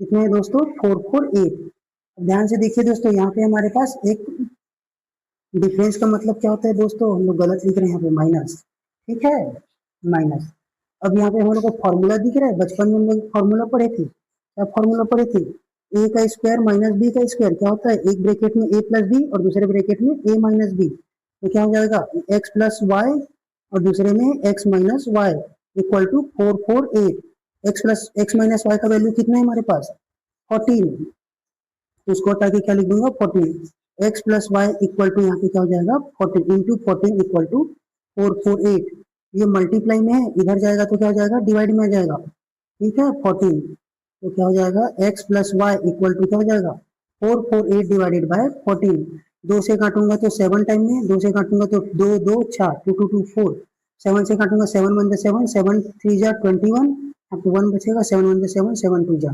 कितने हैं दोस्तों 448। ध्यान से देखिए दोस्तों, यहाँ पे हमारे पास एक डिफरेंस का मतलब क्या होता है दोस्तों, हम लोग गलत लिख रहे हैं यहाँ पे माइनस। ठीक है, माइनस। अब यहाँ पे हम लोग को फॉर्मूला दिख रहा है, बचपन में हम लोग फॉर्मूला पढ़े थे, क्या फॉर्मूला पढ़े थे, a का स्क्वायर माइनस b का स्क्वायर क्या होता है, एक ब्रैकेट में a प्लस बी और दूसरे ब्रैकेट में a माइनस बी, तो क्या हो जाएगा x प्लस वाई और दूसरे में x minus y. Equal to 448। X plus x minus y का वैल्यू कितना है हमारे पास 14, तो उसको हटा के क्या लिख दूंगा 14। X plus y equal to यहाँ पे क्या हो जाएगा 14 इंटू 14 इक्वल टू 448। ये मल्टीप्लाई में है, इधर जाएगा तो क्या हो जाएगा डिवाइड में आ जाएगा, ठीक है 14। तो क्या हो जाएगा x plus y equal to क्या हो जाएगा 448 डिवाइडेड बाय 14। दो से काटूंगा तो 7 टाइम में, दो से काटूंगा तो 2 2 6 2 2 2 4, 7 से काटूंगा 7 1 7 7 3 जा 21, अब तो 1 बचेगा 7 1 7 7 2 जा,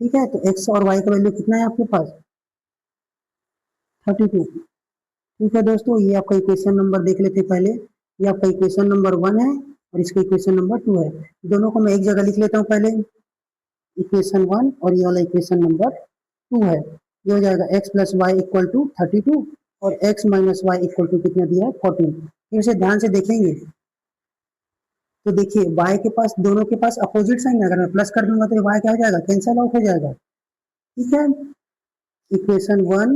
ठीक है। तो एक्स और वाई का वैल्यू कितना है आपके पास 32, ठीक है दोस्तों। ये आपका इक्वेशन नंबर देख लेते पहले, ये आपका इक्वेशन नंबर 1 है और इसका इक्वेशन नंबर 2 है। दोनों को मैं एक जगह लिख लेता हूँ पहले, इक्वेशन 1 और ये वाला इक्वेशन नंबर 2 है। ये हो जाएगा x plus y equal to 32 और x minus y equal to कितना दिया है 14। फिर से ध्यान से देखेंगे तो देखिए y के पास, दोनों के पास अपोजिट साइन है, अगर मैं प्लस कर दूंगा तो y क्या हो जाएगा कैंसल आउट हो जाएगा, ठीक है। इक्वेशन 1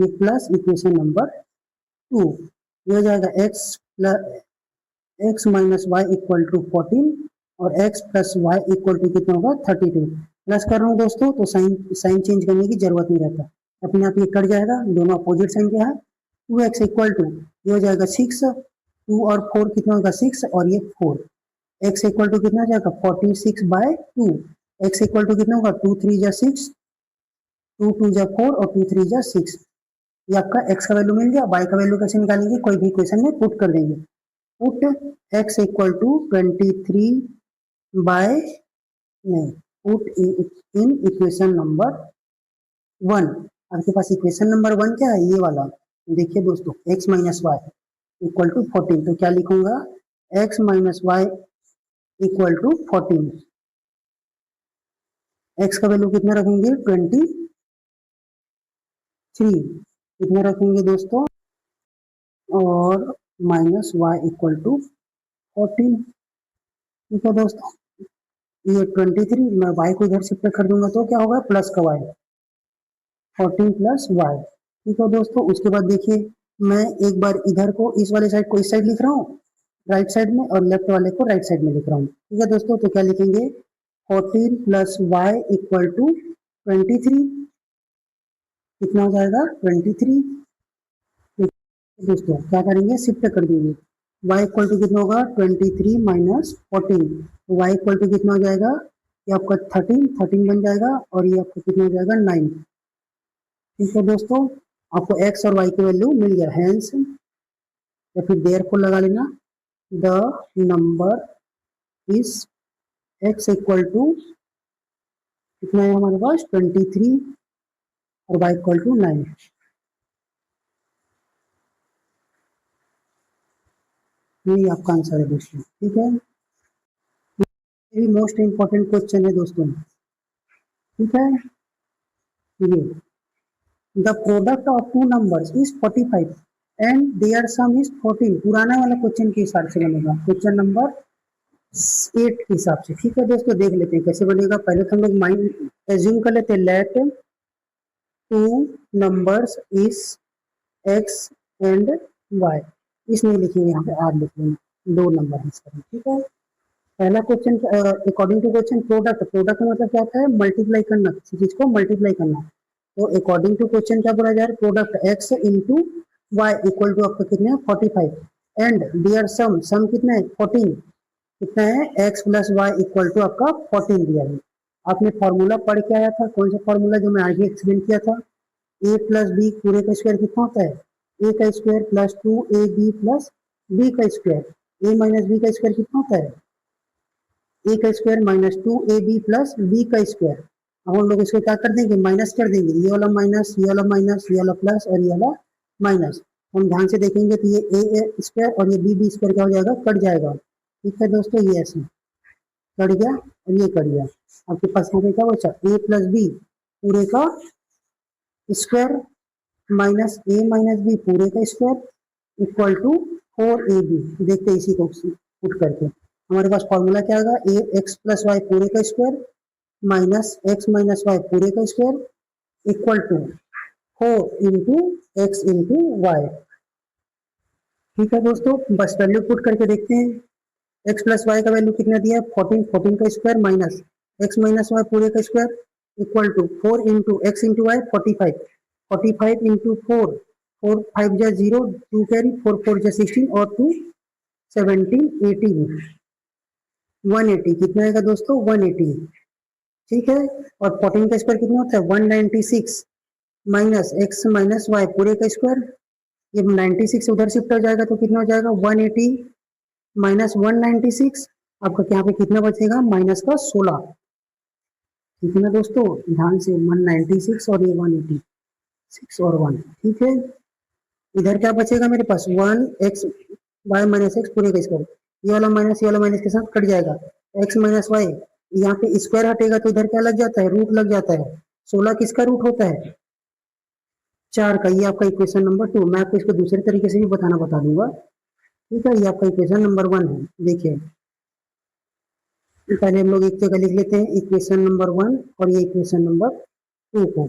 ये प्लस इक्वेशन नंबर 2, ये हो जाएगा x minus y equal to 14 और x plus y equal to कितना होगा 32। प्लस कर रहा हूँ दोस्तों तो साइन साइन चेंज करने की जरूरत नहीं रहता, अपने आप ये कट जाएगा, दोनों अपोजिट साइन क्या है 2x इक्वल टू ये हो जाएगा 6, 2 और 4 कितना होगा 6 और ये 4, x इक्वल टू कितना हो जाएगा 46 बाय 2, x इक्वल टू कितना होगा 2 3 जा 6, 2 2 जा 4 और 2 3 जा 6। ये आपका x का वैल्यू मिल गया। y का वैल्यू कैसे निकालेंगे, कोई भी इक्वेशन में पुट कर देंगे, put x equal to 23 by नहीं पुट इन इक्वेशन नंबर 1। आपके पास इक्वेशन नंबर 1 क्या है ये वाला, देखिए दोस्तों x minus y equal to 14, तो क्या लिखूंगा x minus y equal to 14, x का वैल्यू कितना रखेंगे 23, कितना रखेंगे दोस्तों, और माइनस वाई इक्वल टू 14, ठीक है दोस्तों। ये 23 मैं y को इधर शिफ्ट कर दूंगा तो क्या होगा प्लस का y, 14 प्लस वाई, ठीक है दोस्तों। उसके बाद देखिए मैं एक बार इधर को इस वाले साइड को इस साइड लिख रहा हूँ राइट साइड में और लेफ्ट वाले को राइट साइड में लिख रहा हूँ, ठीक है दोस्तों। तो क्या लिखेंगे 14 प्लस वाई इक्वल टू 23, कितना हो जाएगा 23, दोस्तों क्या करेंगे शिफ्ट कर देंगे, y इक्वल टू कितना होगा 23 माइनस 14, तो y इक्वल टू कितना हो जाएगा ये आपका 13 बन जाएगा और ये आपको कितना हो जाएगा 9, ठीक है दोस्तों। आपको x और y की वैल्यू मिल गया, हैंस या फिर देयर को लगा लेना, the number is x equal to कितना है हमारे पास 23 और y इक्वल टू 9, यही आपका आंसर है दोस्तों, ठीक है। ये मोस्ट इंपॉर्टेंट क्वेश्चन है दोस्तों, ठीक है। ये the product of two numbers is 45 and their sum is 14, पुराना वाला क्वेश्चन के हिसाब से बनेगा, क्वेश्चन नंबर 8 के हिसाब से, ठीक है दोस्तों। देख लेते हैं कैसे बनेगा। पहले तो हम लोग माइंड एज्यूम कर लेते हैं, let two numbers is x and y, इसमें लिखेंगे यहाँ पे आर लिख लेंगे, दो नंबर है इसका, ठीक है। पहला question according to question product, product मतलब क्या होता है मल्टीप्लाई करना, किसी चीज को मल्टीप्लाई करना। तो अकॉर्डिंग टू क्वेश्चन क्या बोला जा रहा है product x into y equal to आपका कितना है 45 एंड डियर सम, सम कितना है 14, कितना है x plus y equal to आपका 14 दिया है। आपने फॉर्मूला पढ़ के आया था, कौन सा फॉर्मूला जो मैं आगे एक्सप्लेन किया था, a प्लस बी पूरे का स्क्वायर कितना होता है a का square plus 2ab plus b का स्क्वायर, a माइनस b का स्क्वायर कितना होता है a का square minus 2ab plus b का स्क्वायर। अब हम लोग इसको क्या कर देंगे माइनस कर देंगे, ये वाला माइनस, ये वाला माइनस, ये वाला प्लस और ये वाला माइनस। हम ध्यान से देखेंगे तो ये a स्क्वायर और ये b स्क्वायर क्या हो जाएगा कट जाएगा, ठीक है दोस्तों। ये ऐसे कट गया और ये कट गया, आपके पास यहाँ पे क्या बचा a प्लस बी पूरे का square minus a minus b पूरे का स्क्वायर इक्वल टू 4ab। देखते हैं इसी को पुट करके हमारे पास फॉर्मूला क्या आएगा ए एक्स प्लस वाई पूरे का square minus x minus y पूरे का square equal to 4 into x into y, ठीक है दोस्तों। बस वैल्यू पुट करके देखते हैं, एक्स प्लस वाई का वैल्यू कितना दिया है 14, 14 का square minus x minus y पूरे का square equal to 4 into x into y 45, 45 into 4, 4 5 जा 0, 2 कैरी 4 4 जा 16 और 2 17 18, 180 कितना आएगा दोस्तों 180। ठीक है, और 14 का स्क्वायर कितना होता है 196 माइनस एक्स माइनस वाई पूरे का स्क्वायर, ये 96 उधर शिफ्ट हो जाएगा तो कितना हो जाएगा 180 माइनस 196, आपका यहाँ पे कितना बचेगा माइनस का 16। ठीक है ना दोस्तों, ध्यान से 196 और ये 186 और 1। ठीक है, इधर क्या बचेगा मेरे पास 1 एक्स वाई माइनस एक्स पूरे का स्क्वायर, ये वाला माइनस के साथ कट जाएगा, एक्स माइनस वाई यहाँ पे स्क्वायर हटेगा तो इधर क्या लग जाता है रूट लग जाता है। 16 किसका रूट होता है 4 का, ये आपका इक्वेशन नंबर 2। मैं आपको इसको दूसरे तरीके से भी बता दूंगा। ठीक है, ये आपका इक्वेशन नंबर 1 है। देखिए पहले हम लोग एक जगह लिख लेते हैं इक्वेशन नंबर 1 और ये इक्वेशन नंबर 2 को।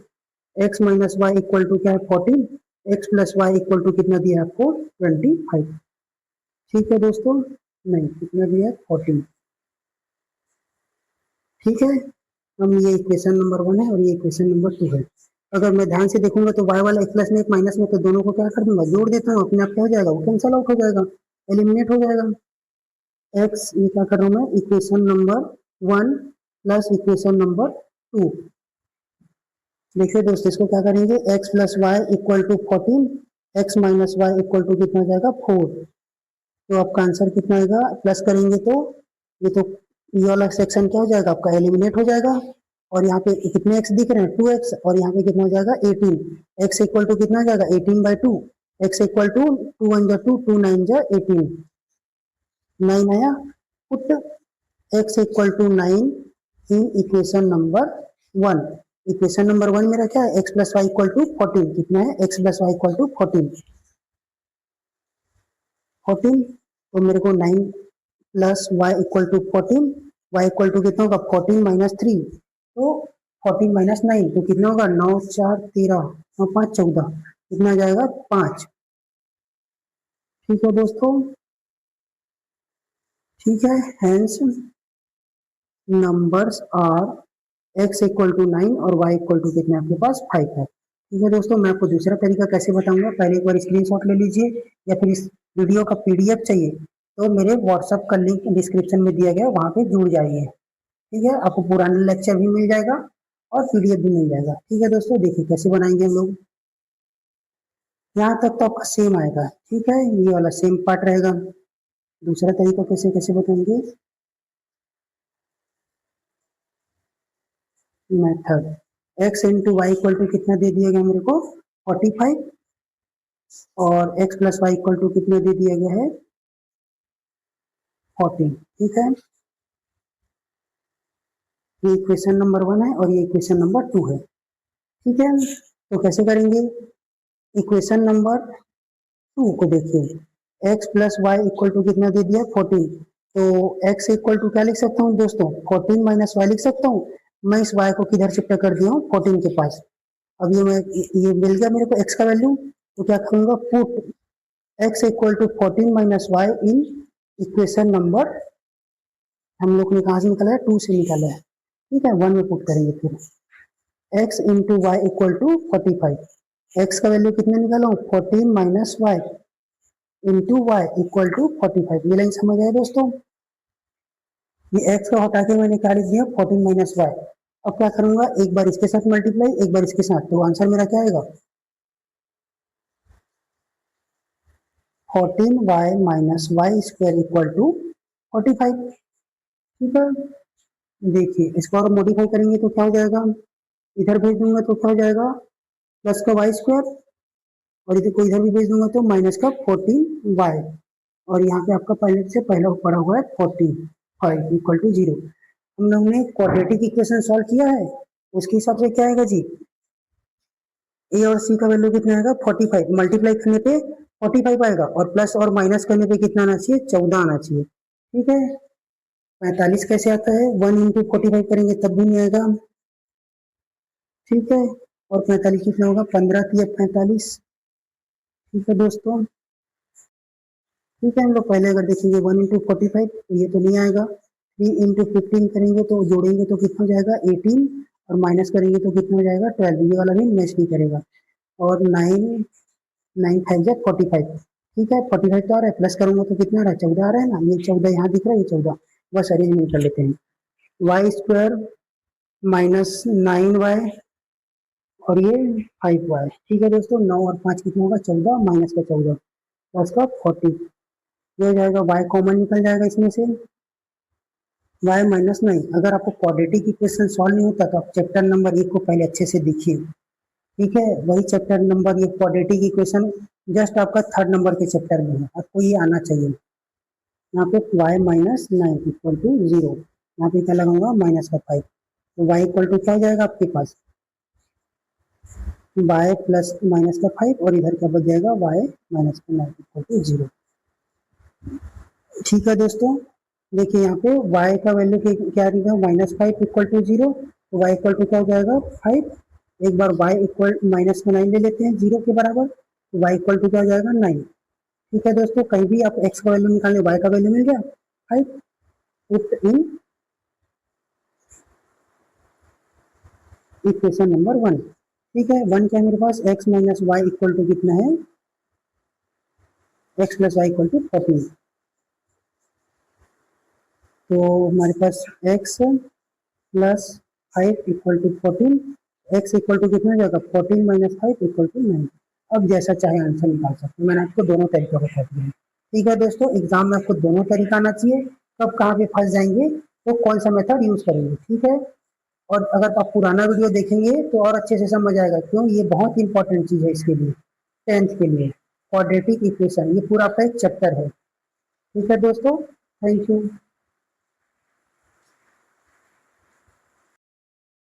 x minus y equal to क्या है 14, x plus y equal to कितना दिया है आपको 25। ठीक है दोस्तों, नहीं कितना दिया है 14। ठीक है, हम ये इक्वेशन नंबर 1 है और ये इक्वेशन नंबर 2 है। अगर मैं ध्यान से देखूंगा तो y वाला एक प्लस में एक माइनस में, तो दोनों को क्या कर दूंगा जोड़ देता हूँ, अपने आप क्या हो जाएगा वो कैंसल आउट हो जाएगा, एलिमिनेट हो जाएगा। x ये क्या कर रहा हूँ मैं equation number 1 plus equation number 2। देखिए दोस्तों इसको क्या करेंगे x plus y equal to 14, x minus y equal to कितना हो जाएगा 4। तो आपका आंसर कितना आएगा प्लस करेंगे तो ये तो ये वाला सेक्शन क्या हो जाएगा आपका एलिमिनेट हो जाएगा, और यहाँ पे कितने x दिख रहे हैं 2x, और यहाँ पे कितना हो जाएगा 18, x इक्वल टू कितना हो जाएगा 18/2, x इक्वल टू 2 1 जा 2, 2 9 जा 18, 9 आया, put x equal to 9 in equation number 1। Equation number 1 मेरा क्या है x plus y equal to 14, कितना है x plus y equal to 14, 14। तो मेरे को 9 plus y equal to 14, y equal to कितना होगा 14 माइनस 3, तो 14 माइनस 9 तो कितना होगा 9 4 13 और 5 14, कितना आ जाएगा 5। ठीक है दोस्तों, ठीक है, hence numbers are x equal to 9 और y इक्वल टू कितने आपके पास 5 है। ठीक है दोस्तों, मैं आपको दूसरा तरीका कैसे बताऊंगा, पहले एक बार स्क्रीनशॉट ले लीजिए, या फिर इस वीडियो का पीडीएफ चाहिए तो मेरे व्हाट्सएप का लिंक डिस्क्रिप्शन में दिया गया, वहां पे जुड़ जाइए। ठीक है, आपको पुराना लेक्चर भी मिल जाएगा और पीडीएफ भी मिल जाएगा। ठीक है दोस्तों, देखिए कैसे बनाएंगे हम लोग, यहाँ तक तो आपका सेम आएगा। ठीक है, ये वाला सेम पार्ट रहेगा। दूसरा तरीका कैसे कैसे बताएंगे, method x into y equal to कितना दे दिया गया मेरे को 45, और x plus y equal to कितना दे दिया गया है 14। ठीक है, ये इक्वेशन नंबर 1 है और ये इक्वेशन नंबर 2 है। ठीक है, तो कैसे करेंगे, इक्वेशन नंबर 2 को देखिए x plus y equal to कितना दे दिया 14, तो x इक्वल टू क्या लिख सकता हूँ दोस्तों 14 माइनस वाई लिख सकता हूँ। मैं इस y को किधर शिफ्ट कर दिया हूँ 14 के पास। अब ये मिल गया मेरे को x का वैल्यू, तो क्या करूंगा put x equal to 14 minus y in equation number, हम लोग ने कहा से निकाला है 2 से निकाला है। ठीक है, 1 में पुट करेंगे फिर x into y equal to 45, x का वैल्यू कितना निकाला हूँ 14 minus y into y equal to 45। ये लाइन समझ आए दोस्तों, ये x को हटा के मैंने क्या लिख दिया 14 माइनस वाई। अब क्या करूंगा एक बार इसके साथ मल्टीप्लाई एक बार इसके साथ, तो आंसर मेरा क्या आएगा 14y minus y square equal to 45। ठीक है, देखिए इसको और मॉडिफाई करेंगे तो क्या हो जाएगा, इधर भेज दूंगा तो क्या हो जाएगा प्लस का वाई स्क्वायर, और इधर को इधर भी भेज दूंगा तो माइनस का 14y, और यहाँ पे आपका पहले से पहला पड़ा हुआ है 45 इक्वल टू 0। हम लोग ने क्वाड्रेटिक इक्वेशन सॉल्व किया है, उसके हिसाब से क्या आएगा जी ए और सी का वैल्यू कितना आएगा 45, मल्टीप्लाई करने पे 45 आएगा, और प्लस और माइनस करने पे कितना आना चाहिए 14 आना चाहिए। ठीक है, 45 कैसे आता है 1 इंटू 45 करेंगे तब भी नहीं आएगा। ठीक है, और 45 कितना होगा 15 3 45। ठीक है दोस्तों, ठीक है, हम लोग पहले अगर देखेंगे 1 इंटू 45 तो ये तो नहीं आएगा। 3 इंटू 15 करेंगे तो जोड़ेंगे तो कितना हो जाएगा 18, और माइनस करेंगे तो कितना हो जाएगा 12, ये वाला भी मैच नहीं करेगा। और 9 5 जा 45, ठीक है 45 तो आ रहा है, प्लस करूंगा तो कितना आ रहा है 14 आ रहा है ना, ये 14 यहाँ दिख रहा है, ये 14, बस अरेंजमेंट कर लेते हैं। वाई स्क्वायर माइनस 9y और ये 5y, ठीक है दोस्तों। 9 और 5 कितना होगा 14, माइनस का 14 प्लस का 40, ये हो जाएगा y कॉमन निकल जाएगा इसमें से, y माइनस 9। अगर आपको क्वाड्रेटिक इक्वेशन सॉल्व नहीं होता तो आप चैप्टर नंबर 1 को पहले अच्छे से देखिए, ठीक है। वही चैप्टर नंबर, ये क्वाड्रेटिक इक्वेशन जस्ट आपका 3rd नंबर के चैप्टर में है, आपको ये आना चाहिए। यहाँ पे y माइनस 9 इक्वल टू 0, यहाँ पे क्या लगाऊंगा माइनस का 5, तो y इक्वल टू क्या हो जाएगा आपके पास y प्लस माइनस का 5, और इधर क्या बच जाएगा y माइनस का 9 इक्वल टू 0। ठीक है दोस्तों, देखिए यहाँ पे y का वैल्यू क्या रहेगा -5 इक्वल टू 0, तो y इक्वल टू क्या हो जाएगा 5। एक बार y इक्वल माइनस का 9 ले लेते हैं 0 के बराबर, तो y इक्वल टू क्या हो जाएगा 9। ठीक है दोस्तों, कहीं भी आप x का वैल्यू निकालने, y का वैल्यू मिल गया 5, पुट इन इक्वेशन नंबर 1। ठीक है, 1 क्या है मेरे पास, x minus y equal to कितना है, x plus y equal to 14, तो हमारे पास x plus 5 equal to 14, x equal to कितना हो जाएगा 14 माइनस 5 इक्वल टू 9। अब जैसा चाहे आंसर निकाल सकते हैं, मैंने आपको दोनों तरीकों बता दिए हैं। ठीक है दोस्तों, एग्जाम में आपको दोनों तरीका आना चाहिए, कब कहाँ पे फंस जाएंगे तो कौन सा मेथड यूज करेंगे, ठीक है। और अगर आप पुराना वीडियो देखेंगे तो और अच्छे से समझ आएगा, क्यों, ये बहुत इंपॉर्टेंट चीज है इसके लिए, 10th के लिए। क्वाड्रेटिक इक्वेशन ये पूरा आपका एक चैप्टर है। ठीक है दोस्तों, थैंक यू।